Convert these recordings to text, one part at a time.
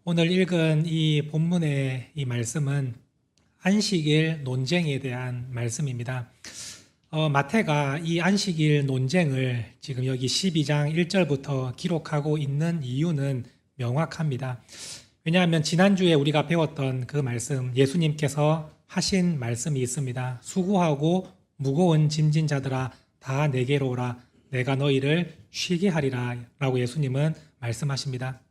오늘 읽은 이 본문의 이 말씀은 안식일 논쟁에 대한 말씀입니다. 마태가 이 안식일 논쟁을 지금 여기 12장 1절부터 기록하고 있는 이유는 명확합니다. 왜냐하면 지난주에 우리가 배웠던 그 말씀, 예수님께서 하신 말씀이 있습니다. 수고하고 무거운 짐진 자들아 다 내게로 오라, 내가 너희를 쉬게 하리라 라고 예수님은 말씀하십니다.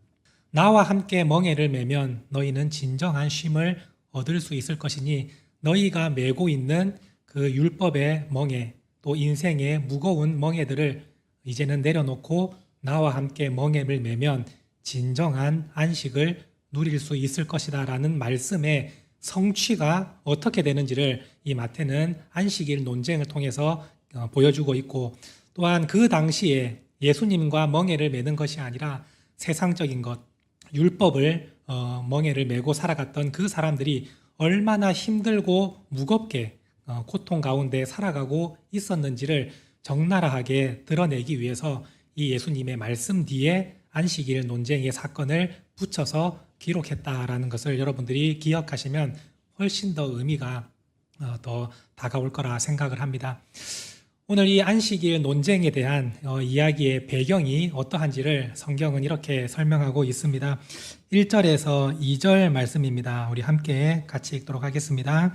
나와 함께 멍에를 매면 너희는 진정한 쉼을 얻을 수 있을 것이니 너희가 메고 있는 그 율법의 멍에, 또 인생의 무거운 멍에들을 이제는 내려놓고 나와 함께 멍에를 매면 진정한 안식을 누릴 수 있을 것이다 라는 말씀의 성취가 어떻게 되는지를 이 마태는 안식일 논쟁을 통해서 보여주고 있고, 또한 그 당시에 예수님과 멍에를 매는 것이 아니라 세상적인 것, 율법을 멍에를 메고 살아갔던 그 사람들이 얼마나 힘들고 무겁게 고통 가운데 살아가고 있었는지를 적나라하게 드러내기 위해서 이 예수님의 말씀 뒤에 안식일 논쟁의 사건을 붙여서 기록했다라는 것을 여러분들이 기억하시면 훨씬 더 의미가 더 다가올 거라 생각을 합니다. 오늘 이 안식일 논쟁에 대한 이야기의 배경이 어떠한지를 성경은 이렇게 설명하고 있습니다. 1절에서 2절 말씀입니다. 우리 함께 같이 읽도록 하겠습니다.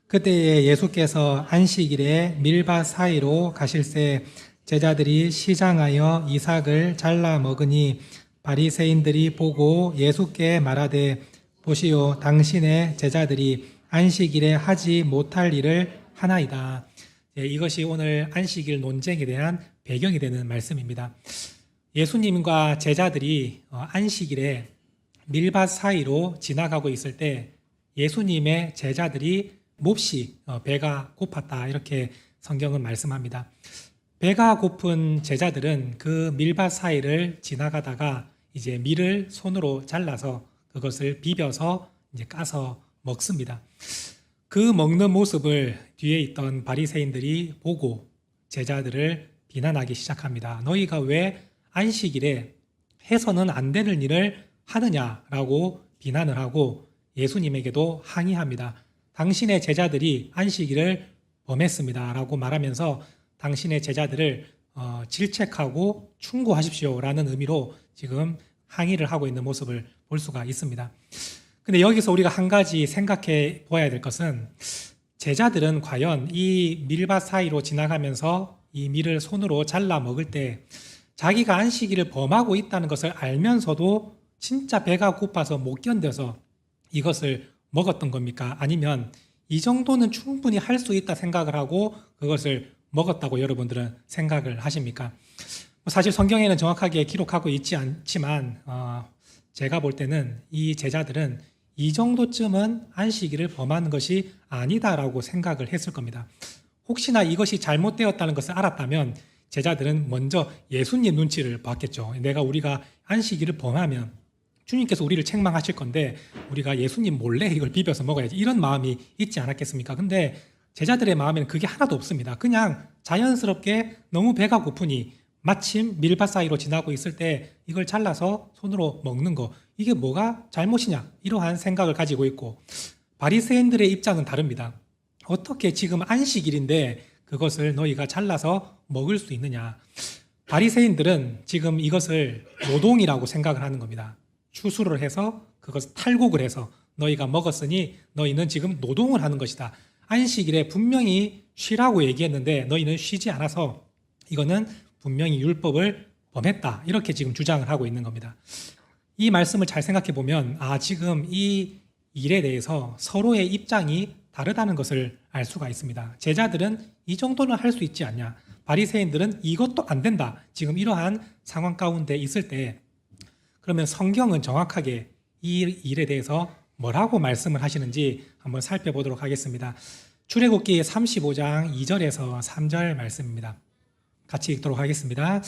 그때에 예수께서 안식일에 밀밭 사이로 가실새 제자들이 시장하여 이삭을 잘라 먹으니 바리새인들이 보고 예수께 말하되 보시오, 당신의 제자들이 안식일에 하지 못할 일을 하나이다. 이것이 오늘 안식일 논쟁에 대한 배경이 되는 말씀입니다. 예수님과 제자들이 안식일에 밀밭 사이로 지나가고 있을 때 예수님의 제자들이 몹시 배가 고팠다, 이렇게 성경은 말씀합니다. 배가 고픈 제자들은 그 밀밭 사이를 지나가다가 이제 밀을 손으로 잘라서 그것을 비벼서 이제 까서 먹습니다. 그 먹는 모습을 뒤에 있던 바리새인들이 보고 제자들을 비난하기 시작합니다. 너희가 왜 안식일에 해서는 안 되는 일을 하느냐라고 비난을 하고 예수님에게도 항의합니다. 당신의 제자들이 안식일을 범했습니다 라고 말하면서 당신의 제자들을 질책하고 충고하십시오라는 의미로 지금 항의를 하고 있는 모습을 볼 수가 있습니다. 근데 여기서 우리가 한 가지 생각해 보아야 될 것은, 제자들은 과연 이 밀밭 사이로 지나가면서 이 밀을 손으로 잘라 먹을 때 자기가 안식일을 범하고 있다는 것을 알면서도 진짜 배가 고파서 못 견뎌서 이것을 먹었던 겁니까? 아니면 이 정도는 충분히 할 수 있다 생각을 하고 그것을 먹었다고 여러분들은 생각을 하십니까? 사실 성경에는 정확하게 기록하고 있지 않지만 제가 볼 때는 이 제자들은 이 정도쯤은 안식일을 범하는 것이 아니다라고 생각을 했을 겁니다. 혹시나 이것이 잘못되었다는 것을 알았다면 제자들은 먼저 예수님 눈치를 봤겠죠. 우리가 안식일을 범하면 주님께서 우리를 책망하실 건데 우리가 예수님 몰래 이걸 비벼서 먹어야지, 이런 마음이 있지 않았겠습니까? 근데 제자들의 마음에는 그게 하나도 없습니다. 그냥 자연스럽게 너무 배가 고프니 마침 밀밭 사이로 지나고 있을 때 이걸 잘라서 손으로 먹는 거, 이게 뭐가 잘못이냐, 이러한 생각을 가지고 있고, 바리새인들의 입장은 다릅니다. 어떻게 지금 안식일인데 그것을 너희가 잘라서 먹을 수 있느냐. 바리새인들은 지금 이것을 노동이라고 생각을 하는 겁니다. 추수를 해서 그것을 탈곡을 해서 너희가 먹었으니 너희는 지금 노동을 하는 것이다. 안식일에 분명히 쉬라고 얘기했는데 너희는 쉬지 않아서 이거는 분명히 율법을 범했다, 이렇게 지금 주장을 하고 있는 겁니다. 이 말씀을 잘 생각해 보면 지금 이 일에 대해서 서로의 입장이 다르다는 것을 알 수가 있습니다. 제자들은 이 정도는 할 수 있지 않냐, 바리새인들은 이것도 안 된다, 지금 이러한 상황 가운데 있을 때, 그러면 성경은 정확하게 이 일에 대해서 뭐라고 말씀을 하시는지 한번 살펴보도록 하겠습니다. 출애굽기 35장 2절에서 3절 말씀입니다. 같이 읽도록 하겠습니다.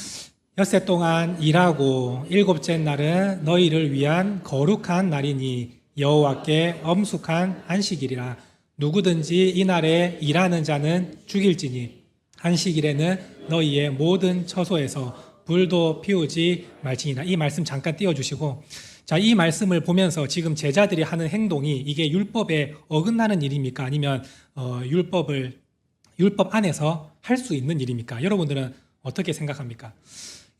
엿새 동안 일하고 일곱째 날은 너희를 위한 거룩한 날이니 여호와께 엄숙한 안식일이라. 누구든지 이날에 일하는 자는 죽일지니 안식일에는 너희의 모든 처소에서 불도 피우지 말지니라. 이 말씀 잠깐 띄워주시고, 자, 이 말씀을 보면서 지금 제자들이 하는 행동이 이게 율법에 어긋나는 일입니까? 아니면 율법 안에서 할 수 있는 일입니까? 여러분들은 어떻게 생각합니까?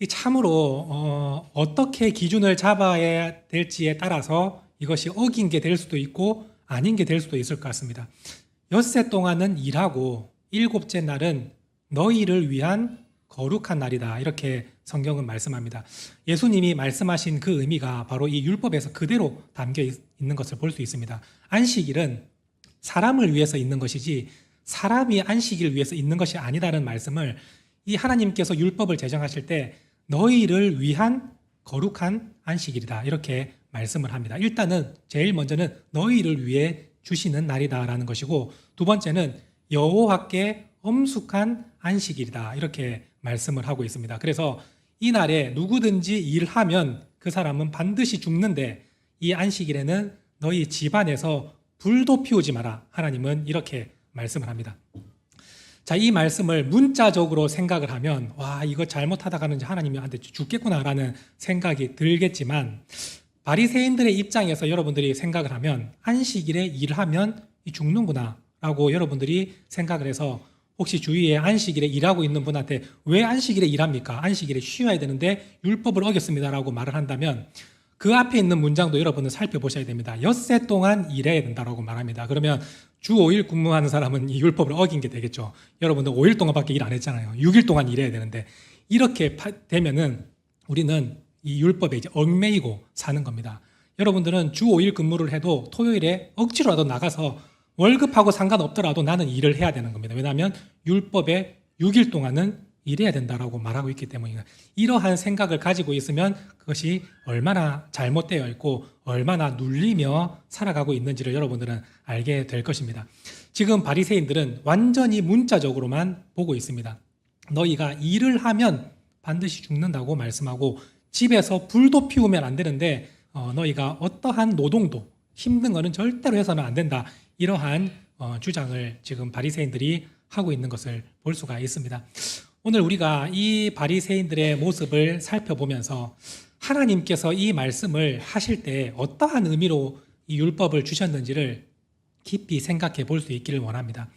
이 참으로 어떻게 기준을 잡아야 될지에 따라서 이것이 어긴 게 될 수도 있고 아닌 게 될 수도 있을 것 같습니다. 엿새 동안은 일하고 일곱째 날은 너희를 위한 거룩한 날이다. 이렇게 성경은 말씀합니다. 예수님이 말씀하신 그 의미가 바로 이 율법에서 그대로 담겨 있는 것을 볼 수 있습니다. 안식일은 사람을 위해서 있는 것이지 사람이 안식일을 위해서 있는 것이 아니다는 말씀을 이 하나님께서 율법을 제정하실 때 너희를 위한 거룩한 안식일이다. 이렇게 말씀을 합니다. 일단은 제일 먼저는 너희를 위해 주시는 날이다라는 것이고, 두 번째는 여호와께 엄숙한 안식일이다. 이렇게 말씀을 하고 있습니다. 그래서 이 날에 누구든지 일하면 그 사람은 반드시 죽는데 이 안식일에는 너희 집안에서 불도 피우지 마라. 하나님은 이렇게 말씀을 합니다. 자, 이 말씀을 문자적으로 생각을 하면 와, 이거 잘못하다가는 하나님이 한테 죽겠구나라는 생각이 들겠지만, 바리새인들의 입장에서 여러분들이 생각을 하면 안식일에 일하면 죽는구나 라고 여러분들이 생각을 해서, 혹시 주위에 안식일에 일하고 있는 분한테 왜 안식일에 일합니까? 안식일에 쉬어야 되는데 율법을 어겼습니다 라고 말을 한다면 그 앞에 있는 문장도 여러분은 살펴보셔야 됩니다. 엿새 동안 일해야 된다라고 말합니다. 그러면 주 5일 근무하는 사람은 이 율법을 어긴 게 되겠죠. 여러분들 5일 동안밖에 일 안 했잖아요. 6일 동안 일해야 되는데, 이렇게 되면은 우리는 이 율법에 이제 얽매이고 사는 겁니다. 여러분들은 주 5일 근무를 해도 토요일에 억지로라도 나가서 월급하고 상관없더라도 나는 일을 해야 되는 겁니다. 왜냐하면 율법에 6일 동안은 일해야 된다라고 말하고 있기 때문입니다. 이러한 생각을 가지고 있으면 그것이 얼마나 잘못되어 있고 얼마나 눌리며 살아가고 있는지를 여러분들은 알게 될 것입니다. 지금 바리새인들은 완전히 문자적으로만 보고 있습니다. 너희가 일을 하면 반드시 죽는다고 말씀하고 집에서 불도 피우면 안 되는데 너희가 어떠한 노동도 힘든 거는 절대로 해서는 안 된다. 이러한 주장을 지금 바리새인들이 하고 있는 것을 볼 수가 있습니다. 오늘 우리가 이 바리새인들의 모습을 살펴보면서 하나님께서 이 말씀을 하실 때 어떠한 의미로 이 율법을 주셨는지를 깊이 생각해 볼 수 있기를 원합니다.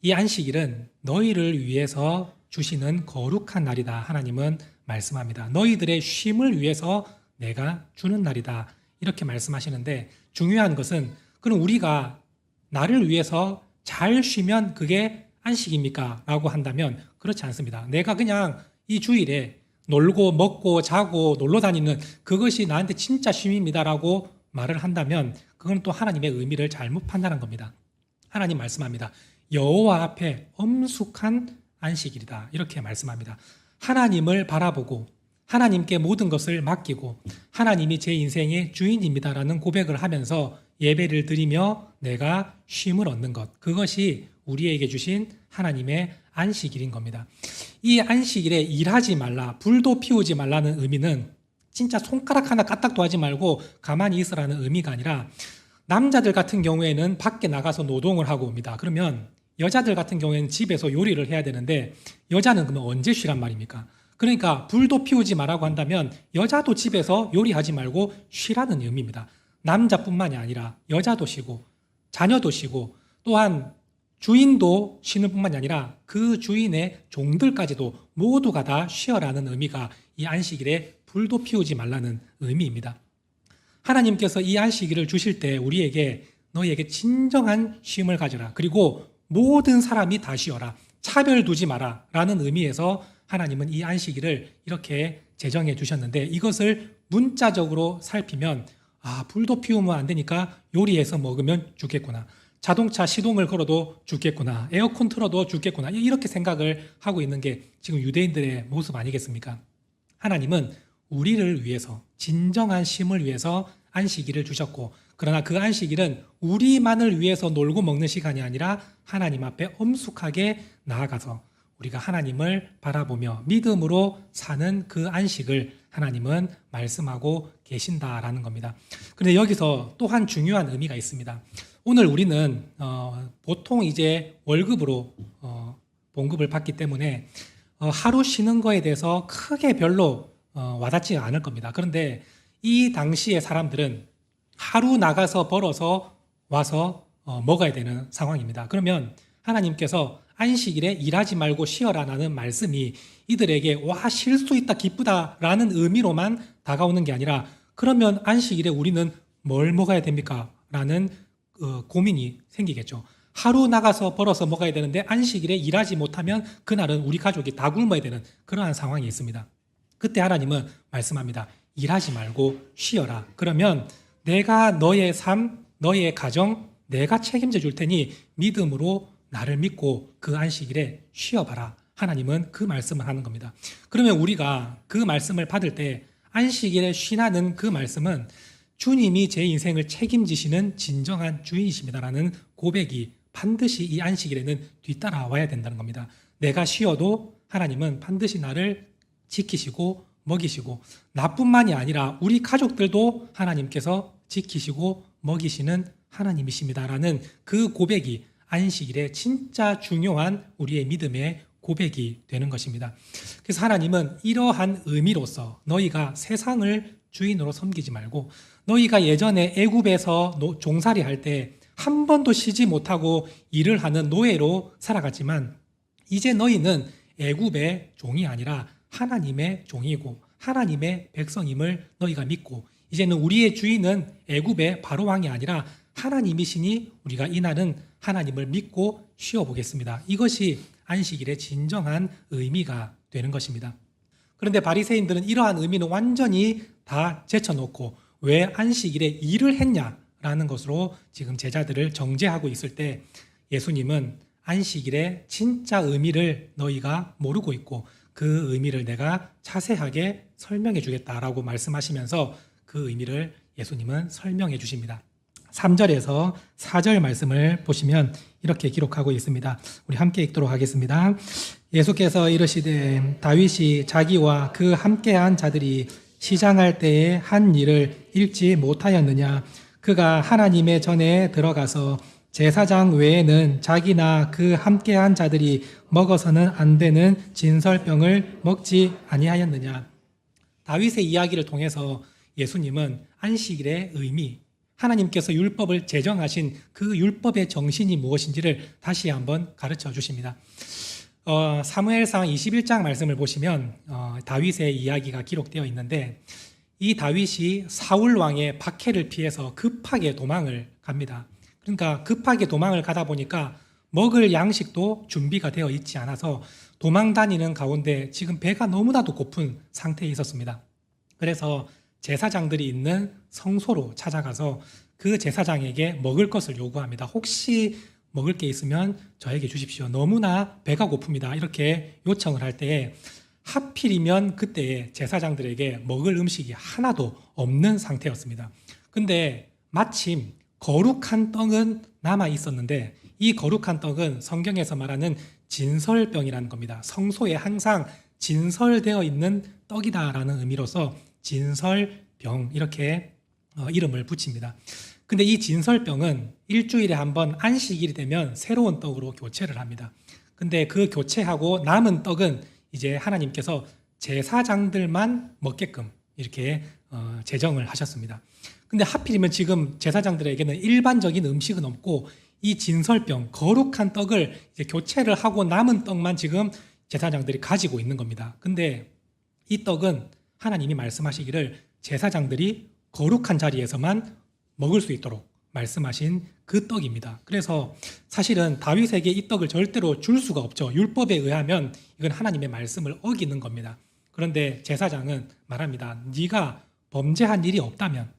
이 안식일은 너희를 위해서 주시는 거룩한 날이다. 하나님은 말씀합니다. 너희들의 쉼을 위해서 내가 주는 날이다. 이렇게 말씀하시는데, 중요한 것은 그럼 우리가 나를 위해서 잘 쉬면 그게 안식입니까? 라고 한다면 그렇지 않습니다. 내가 그냥 이 주일에 놀고 먹고 자고 놀러 다니는 그것이 나한테 진짜 쉼입니다 라고 말을 한다면 그건 또 하나님의 의미를 잘못 판단한 겁니다. 하나님 말씀합니다. 여호와 앞에 엄숙한 안식일이다. 이렇게 말씀합니다. 하나님을 바라보고 하나님께 모든 것을 맡기고 하나님이 제 인생의 주인입니다라는 고백을 하면서 예배를 드리며 내가 쉼을 얻는 것, 그것이 우리에게 주신 하나님의 안식일인 겁니다. 이 안식일에 일하지 말라, 불도 피우지 말라는 의미는 진짜 손가락 하나 까딱도 하지 말고 가만히 있으라는 의미가 아니라, 남자들 같은 경우에는 밖에 나가서 노동을 하고 옵니다. 그러면 여자들 같은 경우에는 집에서 요리를 해야 되는데 여자는 그러면 언제 쉬란 말입니까? 그러니까 불도 피우지 말라고 한다면 여자도 집에서 요리하지 말고 쉬라는 의미입니다. 남자뿐만이 아니라 여자도 쉬고 자녀도 쉬고 또한 주인도 쉬는 뿐만이 아니라 그 주인의 종들까지도 모두가 다 쉬어라는 의미가 이 안식일에 불도 피우지 말라는 의미입니다. 하나님께서 이 안식일을 주실 때 우리에게 너희에게 진정한 쉼을 가져라. 그리고 모든 사람이 다 쉬어라. 차별 두지 마라. 라는 의미에서 하나님은 이 안식일을 이렇게 제정해 주셨는데, 이것을 문자적으로 살피면 불도 피우면 안 되니까 요리해서 먹으면 죽겠구나. 자동차 시동을 걸어도 죽겠구나. 에어컨 틀어도 죽겠구나. 이렇게 생각을 하고 있는 게 지금 유대인들의 모습 아니겠습니까? 하나님은 우리를 위해서, 진정한 쉼을 위해서 안식일을 주셨고, 그러나 그 안식일은 우리만을 위해서 놀고 먹는 시간이 아니라 하나님 앞에 엄숙하게 나아가서 우리가 하나님을 바라보며 믿음으로 사는 그 안식을 하나님은 말씀하고 계신다라는 겁니다. 그런데 여기서 또 한 중요한 의미가 있습니다. 오늘 우리는 보통 이제 월급으로 봉급을 받기 때문에 하루 쉬는 거에 대해서 크게 별로 와닿지 않을 겁니다. 그런데 이 당시의 사람들은 하루 나가서 벌어서 와서 먹어야 되는 상황입니다. 그러면 하나님께서 안식일에 일하지 말고 쉬어라라는 말씀이 이들에게 와, 쉴 수 있다, 기쁘다라는 의미로만 다가오는 게 아니라 그러면 안식일에 우리는 뭘 먹어야 됩니까? 라는 고민이 생기겠죠. 하루 나가서 벌어서 먹어야 되는데 안식일에 일하지 못하면 그날은 우리 가족이 다 굶어야 되는 그러한 상황이 있습니다. 그때 하나님은 말씀합니다. 일하지 말고 쉬어라. 그러면 내가 너의 삶, 너의 가정, 내가 책임져 줄 테니 믿음으로 나를 믿고 그 안식일에 쉬어봐라. 하나님은 그 말씀을 하는 겁니다. 그러면 우리가 그 말씀을 받을 때 안식일에 쉬라는 그 말씀은 주님이 제 인생을 책임지시는 진정한 주인이십니다라는 고백이 반드시 이 안식일에는 뒤따라와야 된다는 겁니다. 내가 쉬어도 하나님은 반드시 나를 지키시고 먹이시고 나뿐만이 아니라 우리 가족들도 하나님께서 지키시고 먹이시는 하나님이십니다라는 그 고백이 안식일에 진짜 중요한 우리의 믿음의 고백이 되는 것입니다. 그래서 하나님은 이러한 의미로서 너희가 세상을 주인으로 섬기지 말고 너희가 예전에 애굽에서 종살이 할 때 한 번도 쉬지 못하고 일을 하는 노예로 살아갔지만 이제 너희는 애굽의 종이 아니라 하나님의 종이고 하나님의 백성임을 너희가 믿고 이제는 우리의 주인은 애굽의 바로왕이 아니라 하나님이시니 우리가 이날은 하나님을 믿고 쉬어보겠습니다. 이것이 안식일의 진정한 의미가 되는 것입니다. 그런데 바리새인들은 이러한 의미는 완전히 다 제쳐놓고 왜 안식일에 일을 했냐라는 것으로 지금 제자들을 정죄하고 있을 때 예수님은 안식일의 진짜 의미를 너희가 모르고 있고 그 의미를 내가 자세하게 설명해 주겠다라고 말씀하시면서 그 의미를 예수님은 설명해 주십니다. 3절에서 4절 말씀을 보시면 이렇게 기록하고 있습니다. 우리 함께 읽도록 하겠습니다. 예수께서 이르시되 다윗이 자기와 그 함께한 자들이 시장할 때에 한 일을 읽지 못하였느냐. 그가 하나님의 전에 들어가서 제사장 외에는 자기나 그 함께한 자들이 먹어서는 안 되는 진설병을 먹지 아니하였느냐. 다윗의 이야기를 통해서 예수님은 안식일의 의미, 하나님께서 율법을 제정하신 그 율법의 정신이 무엇인지를 다시 한번 가르쳐 주십니다. 사무엘상 21장 말씀을 보시면 다윗의 이야기가 기록되어 있는데 이 다윗이 사울 왕의 박해를 피해서 급하게 도망을 갑니다. 그러니까 급하게 도망을 가다 보니까 먹을 양식도 준비가 되어 있지 않아서 도망 다니는 가운데 지금 배가 너무나도 고픈 상태에 있었습니다. 그래서 제사장들이 있는 성소로 찾아가서 그 제사장에게 먹을 것을 요구합니다. 혹시 먹을 게 있으면 저에게 주십시오. 너무나 배가 고픕니다. 이렇게 요청을 할 때에 하필이면 그때에 제사장들에게 먹을 음식이 하나도 없는 상태였습니다. 근데 마침 거룩한 떡은 남아 있었는데 이 거룩한 떡은 성경에서 말하는 진설병이라는 겁니다. 성소에 항상 진설되어 있는 떡이다라는 의미로서 진설병 이렇게 이름을 붙입니다. 근데 이 진설병은 일주일에 한 번 안식일이 되면 새로운 떡으로 교체를 합니다. 근데 그 교체하고 남은 떡은 이제 하나님께서 제사장들만 먹게끔 이렇게 제정을 하셨습니다. 근데 하필이면 지금 제사장들에게는 일반적인 음식은 없고 이 진설병, 거룩한 떡을 이제 교체를 하고 남은 떡만 지금 제사장들이 가지고 있는 겁니다. 근데 이 떡은 하나님이 말씀하시기를 제사장들이 거룩한 자리에서만 먹을 수 있도록 말씀하신 그 떡입니다. 그래서 사실은 다윗에게 이 떡을 절대로 줄 수가 없죠. 율법에 의하면 이건 하나님의 말씀을 어기는 겁니다. 그런데 제사장은 말합니다. 네가 범죄한 일이 없다면,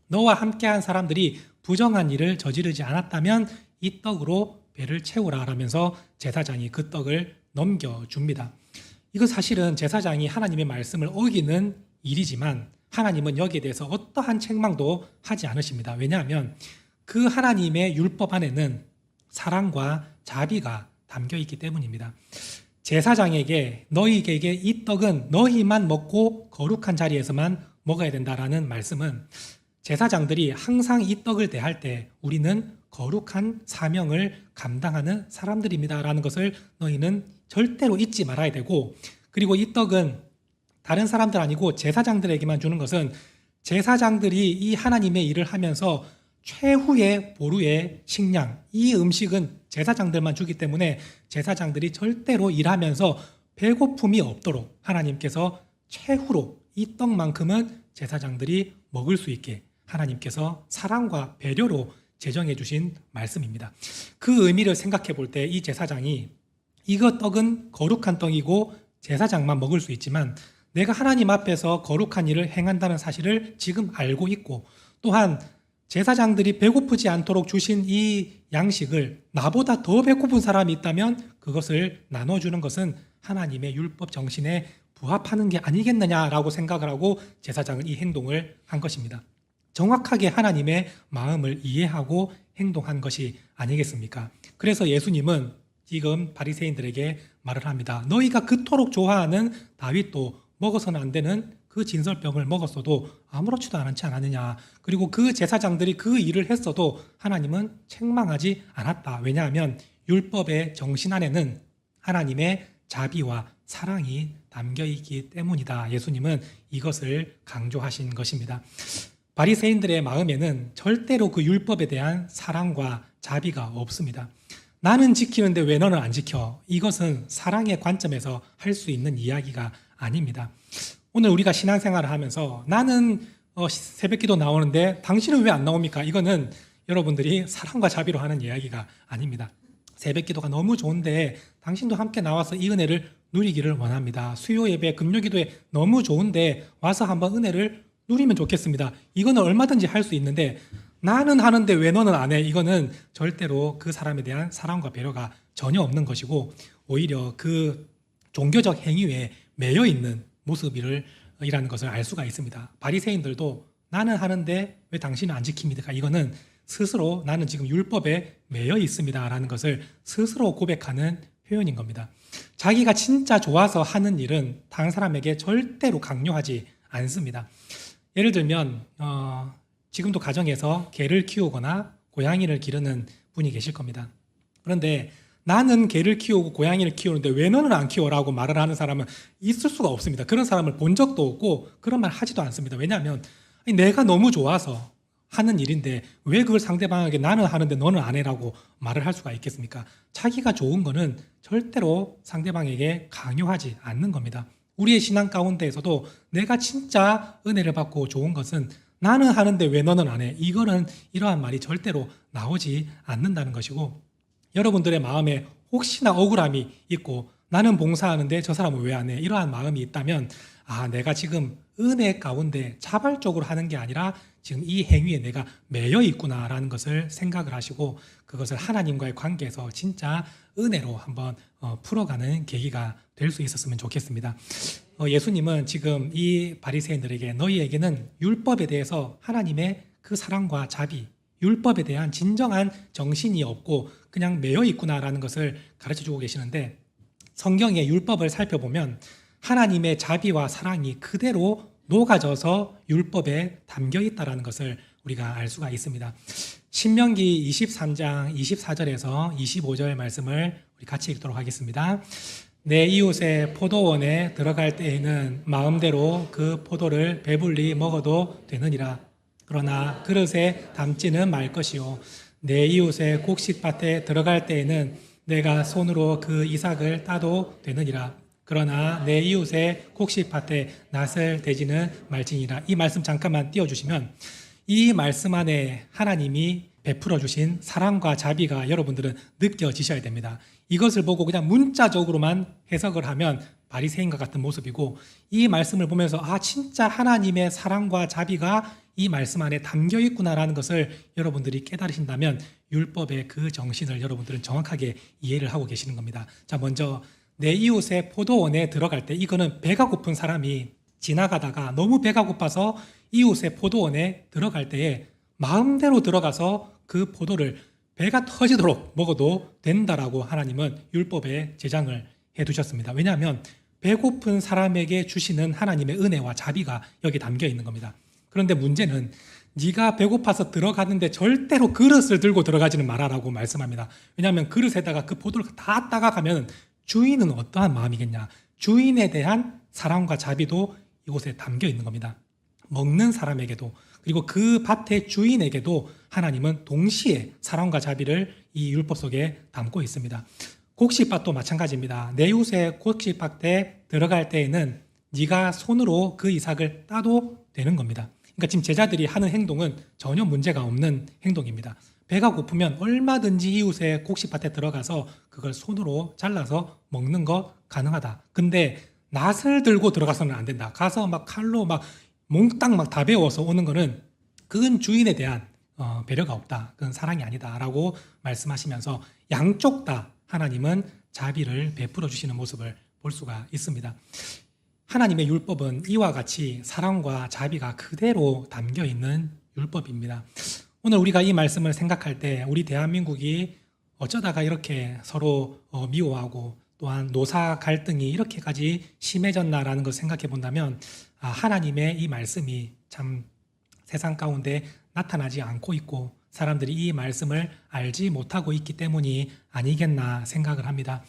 너와 함께한 사람들이 부정한 일을 저지르지 않았다면 이 떡으로 배를 채우라 하면서 제사장이 그 떡을 넘겨줍니다. 이거 사실은 제사장이 하나님의 말씀을 어기는 일이지만 하나님은 여기에 대해서 어떠한 책망도 하지 않으십니다. 왜냐하면 그 하나님의 율법 안에는 사랑과 자비가 담겨 있기 때문입니다. 제사장에게 너희에게 이 떡은 너희만 먹고 거룩한 자리에서만 먹어야 된다라는 말씀은 제사장들이 항상 이 떡을 대할 때 우리는 거룩한 사명을 감당하는 사람들입니다라는 것을 너희는 절대로 잊지 말아야 되고, 그리고 이 떡은 다른 사람들 아니고 제사장들에게만 주는 것은 제사장들이 이 하나님의 일을 하면서 최후의 보루의 식량, 이 음식은 제사장들만 주기 때문에 제사장들이 절대로 일하면서 배고픔이 없도록 하나님께서 최후로 이 떡만큼은 제사장들이 먹을 수 있게 하나님께서 사랑과 배려로 제정해 주신 말씀입니다. 그 의미를 생각해 볼 때 이 제사장이 이거 떡은 거룩한 떡이고 제사장만 먹을 수 있지만 내가 하나님 앞에서 거룩한 일을 행한다는 사실을 지금 알고 있고, 또한 제사장들이 배고프지 않도록 주신 이 양식을 나보다 더 배고픈 사람이 있다면 그것을 나눠주는 것은 하나님의 율법 정신에 부합하는 게 아니겠느냐라고 생각을 하고 제사장은 이 행동을 한 것입니다. 정확하게 하나님의 마음을 이해하고 행동한 것이 아니겠습니까? 그래서 예수님은 지금 바리새인들에게 말을 합니다. 너희가 그토록 좋아하는 다윗도 먹어서는 안 되는 그 진설병을 먹었어도 아무렇지도 않지 않았느냐. 그리고 그 제사장들이 그 일을 했어도 하나님은 책망하지 않았다. 왜냐하면 율법의 정신 안에는 하나님의 자비와 사랑이 담겨 있기 때문이다. 예수님은 이것을 강조하신 것입니다. 바리새인들의 마음에는 절대로 그 율법에 대한 사랑과 자비가 없습니다. 나는 지키는데 왜 너는 안 지켜? 이것은 사랑의 관점에서 할 수 있는 이야기가 아닙니다. 오늘 우리가 신앙생활을 하면서 나는 새벽기도 나오는데 당신은 왜 안 나옵니까? 이거는 여러분들이 사랑과 자비로 하는 이야기가 아닙니다. 새벽기도가 너무 좋은데 당신도 함께 나와서 이 은혜를 누리기를 원합니다. 수요 예배, 금요 기도에 너무 좋은데 와서 한번 은혜를 누리면 좋겠습니다. 이거는 얼마든지 할 수 있는데 나는 하는데 왜 너는 안 해? 이거는 절대로 그 사람에 대한 사랑과 배려가 전혀 없는 것이고 오히려 그 종교적 행위에 매여 있는 모습이라는 것을 알 수가 있습니다. 바리새인들도 나는 하는데 왜 당신은 안 지킵니까? 이거는 스스로 나는 지금 율법에 매여 있습니다라는 것을 스스로 고백하는 표현인 겁니다. 자기가 진짜 좋아서 하는 일은 다른 사람에게 절대로 강요하지 않습니다. 예를 들면 지금도 가정에서 개를 키우거나 고양이를 기르는 분이 계실 겁니다. 그런데 나는 개를 키우고 고양이를 키우는데 왜 너는 안 키워라고 말을 하는 사람은 있을 수가 없습니다. 그런 사람을 본 적도 없고 그런 말 하지도 않습니다. 왜냐하면 내가 너무 좋아서 하는 일인데 왜 그걸 상대방에게 나는 하는데 너는 안 해라고 말을 할 수가 있겠습니까? 자기가 좋은 거는 절대로 상대방에게 강요하지 않는 겁니다. 우리의 신앙 가운데에서도 내가 진짜 은혜를 받고 좋은 것은 나는 하는데 왜 너는 안 해? 이거는 이러한 말이 절대로 나오지 않는다는 것이고, 여러분들의 마음에 혹시나 억울함이 있고 나는 봉사하는데 저 사람은 왜 안 해? 이러한 마음이 있다면 내가 지금 은혜 가운데 자발적으로 하는 게 아니라 지금 이 행위에 내가 매여 있구나라는 것을 생각을 하시고 그것을 하나님과의 관계에서 진짜 은혜로 한번 풀어가는 계기가 될 수 있었으면 좋겠습니다. 예수님은 지금 이 바리새인들에게 너희에게는 율법에 대해서 하나님의 그 사랑과 자비, 율법에 대한 진정한 정신이 없고 그냥 매여 있구나라는 것을 가르쳐주고 계시는데, 성경의 율법을 살펴보면 하나님의 자비와 사랑이 그대로 녹아져서 율법에 담겨 있다는 것을 우리가 알 수가 있습니다. 신명기 23장 24절에서 25절 말씀을 우리 같이 읽도록 하겠습니다. 내 이웃의 포도원에 들어갈 때에는 마음대로 그 포도를 배불리 먹어도 되느니라. 그러나 그릇에 담지는 말 것이요, 내 이웃의 곡식밭에 들어갈 때에는 내가 손으로 그 이삭을 따도 되느니라. 그러나 내 이웃의 곡식밭에 낫을 대지는 말지니라. 이 말씀 잠깐만 띄워주시면 이 말씀 안에 하나님이 베풀어 주신 사랑과 자비가 여러분들은 느껴지셔야 됩니다. 이것을 보고 그냥 문자적으로만 해석을 하면 바리새인과 같은 모습이고, 이 말씀을 보면서 진짜 하나님의 사랑과 자비가 이 말씀 안에 담겨 있구나라는 것을 여러분들이 깨달으신다면 율법의 그 정신을 여러분들은 정확하게 이해를 하고 계시는 겁니다. 자, 먼저 내 이웃의 포도원에 들어갈 때, 이거는 배가 고픈 사람이 지나가다가 너무 배가 고파서 이웃의 포도원에 들어갈 때에 마음대로 들어가서 그 포도를 배가 터지도록 먹어도 된다라고 하나님은 율법에 제장을 해두셨습니다. 왜냐하면 배고픈 사람에게 주시는 하나님의 은혜와 자비가 여기 담겨 있는 겁니다. 그런데 문제는 네가 배고파서 들어가는데 절대로 그릇을 들고 들어가지는 말아라고 말씀합니다. 왜냐하면 그릇에다가 그 포도를 다 따가가면 주인은 어떠한 마음이겠냐. 주인에 대한 사랑과 자비도 이곳에 담겨 있는 겁니다. 먹는 사람에게도, 그리고 그 밭의 주인에게도 하나님은 동시에 사랑과 자비를 이 율법 속에 담고 있습니다. 곡식밭도 마찬가지입니다. 내 이웃의 곡식밭에 들어갈 때에는 네가 손으로 그 이삭을 따도 되는 겁니다. 그러니까 지금 제자들이 하는 행동은 전혀 문제가 없는 행동입니다. 배가 고프면 얼마든지 이웃의 곡식밭에 들어가서 그걸 손으로 잘라서 먹는 거 가능하다. 근데 낫을 들고 들어가서는 안 된다. 가서 막 칼로 막 몽땅 막 다 베어서 오는 거는 그건 주인에 대한 배려가 없다. 그건 사랑이 아니다라고 말씀하시면서 양쪽 다 하나님은 자비를 베풀어 주시는 모습을 볼 수가 있습니다. 하나님의 율법은 이와 같이 사랑과 자비가 그대로 담겨 있는 율법입니다. 오늘 우리가 이 말씀을 생각할 때 우리 대한민국이 어쩌다가 이렇게 서로 미워하고 또한 노사 갈등이 이렇게까지 심해졌나라는 것을 생각해 본다면 하나님의 이 말씀이 참 세상 가운데 나타나지 않고 있고 사람들이 이 말씀을 알지 못하고 있기 때문이 아니겠나 생각을 합니다.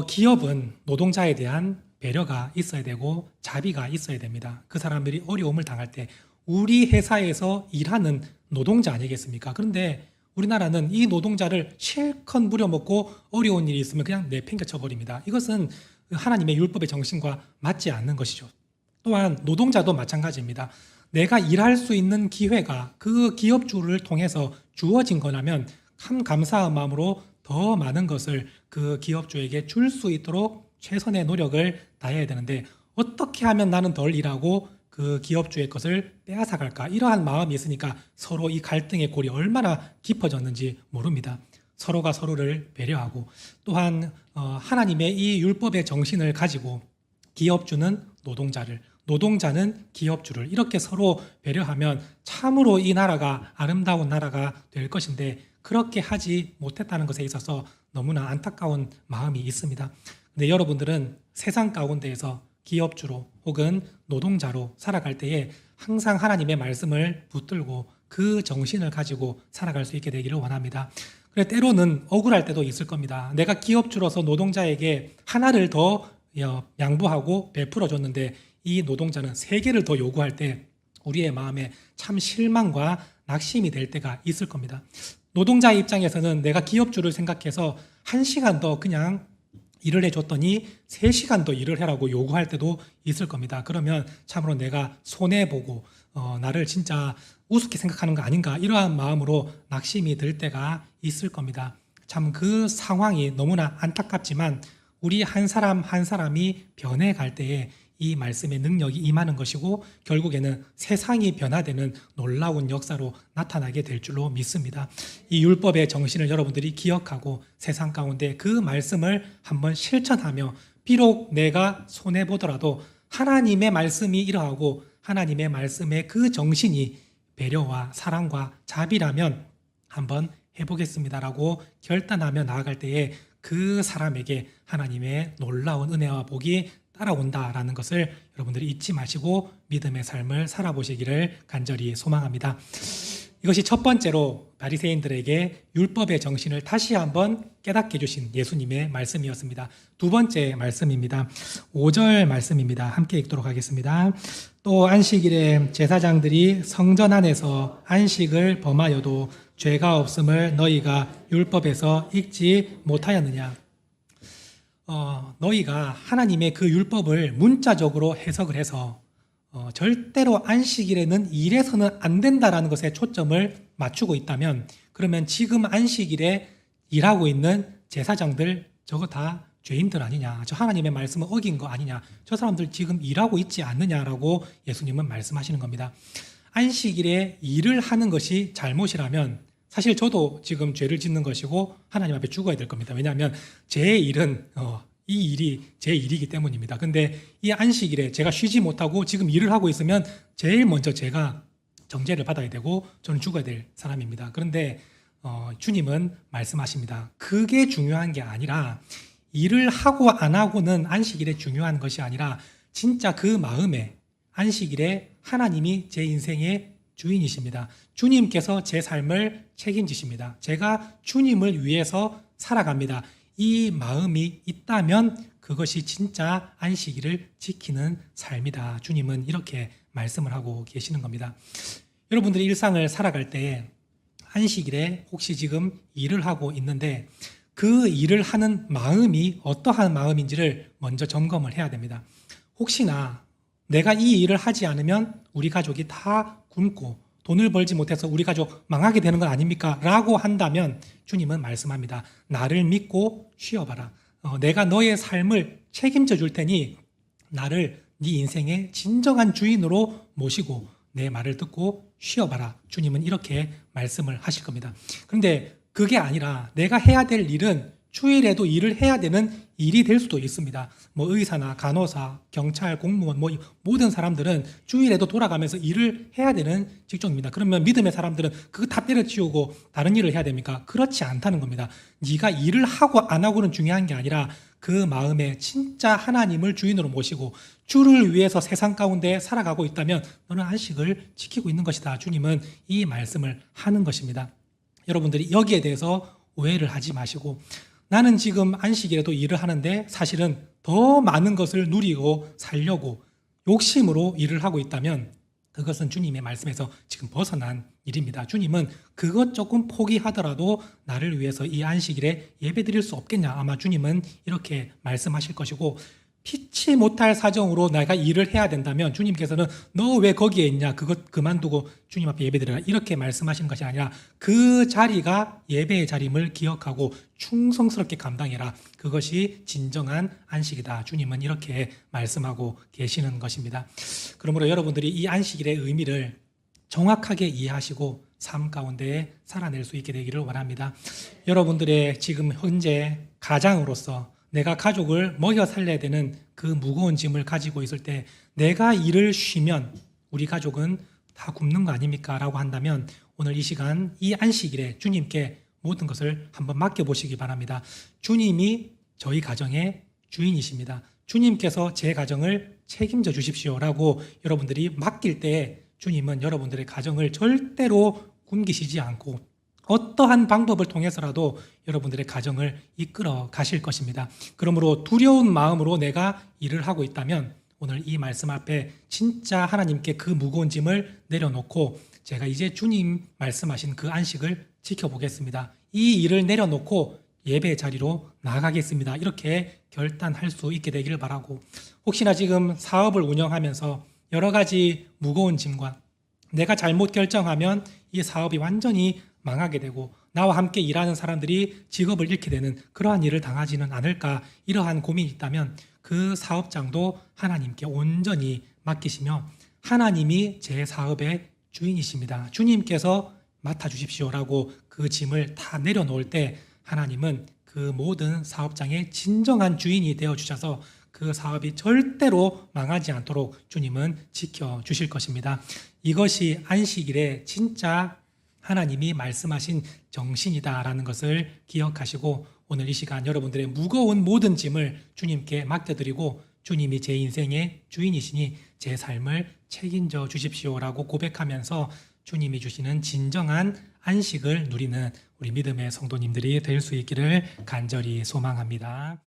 기업은 노동자에 대한 배려가 있어야 되고 자비가 있어야 됩니다. 그 사람들이 어려움을 당할 때 우리 회사에서 일하는 노동자 아니겠습니까? 그런데 우리나라는 이 노동자를 실컷 부려먹고 어려운 일이 있으면 그냥 내팽개쳐 버립니다. 이것은 하나님의 율법의 정신과 맞지 않는 것이죠. 또한 노동자도 마찬가지입니다. 내가 일할 수 있는 기회가 그 기업주를 통해서 주어진 거라면 참 감사한 마음으로 더 많은 것을 그 기업주에게 줄 수 있도록 최선의 노력을 다해야 되는데 어떻게 하면 나는 덜 일하고 그 기업주의 것을 빼앗아갈까? 이러한 마음이 있으니까 서로 이 갈등의 골이 얼마나 깊어졌는지 모릅니다. 서로가 서로를 배려하고 또한 하나님의 이 율법의 정신을 가지고 기업주는 노동자를, 노동자는 기업주를 이렇게 서로 배려하면 참으로 이 나라가 아름다운 나라가 될 것인데 그렇게 하지 못했다는 것에 있어서 너무나 안타까운 마음이 있습니다. 근데 여러분들은 세상 가운데에서 기업주로 혹은 노동자로 살아갈 때에 항상 하나님의 말씀을 붙들고 그 정신을 가지고 살아갈 수 있게 되기를 원합니다. 그래 때로는 억울할 때도 있을 겁니다. 내가 기업주로서 노동자에게 하나를 더 양보하고 베풀어 줬는데 이 노동자는 3개를 더 요구할 때 우리의 마음에 참 실망과 낙심이 될 때가 있을 겁니다. 노동자의 입장에서는 내가 기업주를 생각해서 1시간 더 그냥 일을 해줬더니 3시간 더 일을 해라고 요구할 때도 있을 겁니다. 그러면 참으로 내가 손해보고 나를 진짜 우습게 생각하는 거 아닌가 이러한 마음으로 낙심이 들 때가 있을 겁니다. 참 그 상황이 너무나 안타깝지만 우리 한 사람 한 사람이 변해갈 때에 이 말씀의 능력이 임하는 것이고 결국에는 세상이 변화되는 놀라운 역사로 나타나게 될 줄로 믿습니다. 이 율법의 정신을 여러분들이 기억하고 세상 가운데 그 말씀을 한번 실천하며 비록 내가 손해보더라도 하나님의 말씀이 이러하고 하나님의 말씀의 그 정신이 배려와 사랑과 자비라면 한번 해보겠습니다라고 결단하며 나아갈 때에 그 사람에게 하나님의 놀라운 은혜와 복이 따라온다라는 것을 여러분들이 잊지 마시고 믿음의 삶을 살아보시기를 간절히 소망합니다. 이것이 첫 번째로 바리새인들에게 율법의 정신을 다시 한번 깨닫게 해주신 예수님의 말씀이었습니다. 두 번째 말씀입니다. 5절 말씀입니다. 함께 읽도록 하겠습니다. 또 안식일에 제사장들이 성전 안에서 안식을 범하여도 죄가 없음을 너희가 율법에서 읽지 못하였느냐. 너희가 하나님의 그 율법을 문자적으로 해석을 해서 절대로 안식일에는 일해서는 안 된다라는 것에 초점을 맞추고 있다면 그러면 지금 안식일에 일하고 있는 제사장들 저거 다 죄인들 아니냐, 저 하나님의 말씀을 어긴 거 아니냐, 저 사람들 지금 일하고 있지 않느냐라고 예수님은 말씀하시는 겁니다. 안식일에 일을 하는 것이 잘못이라면 사실 저도 지금 죄를 짓는 것이고 하나님 앞에 죽어야 될 겁니다. 왜냐하면 제 일은 이 일이 제 일이기 때문입니다. 근데 이 안식일에 제가 쉬지 못하고 지금 일을 하고 있으면 제일 먼저 제가 정죄를 받아야 되고 저는 죽어야 될 사람입니다. 그런데 주님은 말씀하십니다. 그게 중요한 게 아니라 일을 하고 안 하고는 안식일에 중요한 것이 아니라 진짜 그 마음에 안식일에 하나님이 제 인생의 주인이십니다. 주님께서 제 삶을 책임지십니다. 제가 주님을 위해서 살아갑니다. 이 마음이 있다면 그것이 진짜 안식일을 지키는 삶이다. 주님은 이렇게 말씀을 하고 계시는 겁니다. 여러분들이 일상을 살아갈 때 안식일에 혹시 지금 일을 하고 있는데 그 일을 하는 마음이 어떠한 마음인지를 먼저 점검을 해야 됩니다. 혹시나 내가 이 일을 하지 않으면 우리 가족이 다 굶고 돈을 벌지 못해서 우리 가족 망하게 되는 건 아닙니까? 라고 한다면 주님은 말씀합니다. 나를 믿고 쉬어봐라. 내가 너의 삶을 책임져 줄 테니 나를 네 인생의 진정한 주인으로 모시고 내 말을 듣고 쉬어봐라. 주님은 이렇게 말씀을 하실 겁니다. 그런데 그게 아니라 내가 해야 될 일은 주일에도 일을 해야 되는 일이 될 수도 있습니다. 의사나 간호사, 경찰, 공무원, 모든 사람들은 주일에도 돌아가면서 일을 해야 되는 직종입니다. 그러면 믿음의 사람들은 그거 다 때려치우고 다른 일을 해야 됩니까? 그렇지 않다는 겁니다. 네가 일을 하고 안 하고는 중요한 게 아니라 그 마음에 진짜 하나님을 주인으로 모시고 주를 위해서 세상 가운데 살아가고 있다면 너는 안식을 지키고 있는 것이다. 주님은 이 말씀을 하는 것입니다. 여러분들이 여기에 대해서 오해를 하지 마시고 나는 지금 안식일에도 일을 하는데 사실은 더 많은 것을 누리고 살려고 욕심으로 일을 하고 있다면 그것은 주님의 말씀에서 지금 벗어난 일입니다. 주님은 그것 조금 포기하더라도 나를 위해서 이 안식일에 예배 드릴 수 없겠냐. 아마 주님은 이렇게 말씀하실 것이고 피치 못할 사정으로 내가 일을 해야 된다면 주님께서는 너 왜 거기에 있냐 그것 그만두고 주님 앞에 예배드려라 이렇게 말씀하시는 것이 아니라 그 자리가 예배의 자림을 기억하고 충성스럽게 감당해라. 그것이 진정한 안식이다. 주님은 이렇게 말씀하고 계시는 것입니다. 그러므로 여러분들이 이 안식일의 의미를 정확하게 이해하시고 삶 가운데 살아낼 수 있게 되기를 원합니다. 여러분들의 지금 현재 가장으로서 내가 가족을 먹여 살려야 되는 그 무거운 짐을 가지고 있을 때 내가 일을 쉬면 우리 가족은 다 굶는 거 아닙니까? 라고 한다면 오늘 이 시간 이 안식일에 주님께 모든 것을 한번 맡겨보시기 바랍니다. 주님이 저희 가정의 주인이십니다. 주님께서 제 가정을 책임져 주십시오라고 여러분들이 맡길 때 주님은 여러분들의 가정을 절대로 굶기시지 않고 어떠한 방법을 통해서라도 여러분들의 가정을 이끌어 가실 것입니다. 그러므로 두려운 마음으로 내가 일을 하고 있다면 오늘 이 말씀 앞에 진짜 하나님께 그 무거운 짐을 내려놓고 제가 이제 주님 말씀하신 그 안식을 지켜보겠습니다. 이 일을 내려놓고 예배 자리로 나아가겠습니다. 이렇게 결단할 수 있게 되기를 바라고 혹시나 지금 사업을 운영하면서 여러 가지 무거운 짐과 내가 잘못 결정하면 이 사업이 완전히 망하게 되고 나와 함께 일하는 사람들이 직업을 잃게 되는 그러한 일을 당하지는 않을까 이러한 고민이 있다면 그 사업장도 하나님께 온전히 맡기시며 하나님이 제 사업의 주인이십니다. 주님께서 맡아주십시오라고 그 짐을 다 내려놓을 때 하나님은 그 모든 사업장의 진정한 주인이 되어주셔서 그 사업이 절대로 망하지 않도록 주님은 지켜주실 것입니다. 이것이 안식일에 진짜 하나님이 말씀하신 정신이다라는 것을 기억하시고 오늘 이 시간 여러분들의 무거운 모든 짐을 주님께 맡겨드리고 주님이 제 인생의 주인이시니 제 삶을 책임져 주십시오라고 고백하면서 주님이 주시는 진정한 안식을 누리는 우리 믿음의 성도님들이 될 수 있기를 간절히 소망합니다.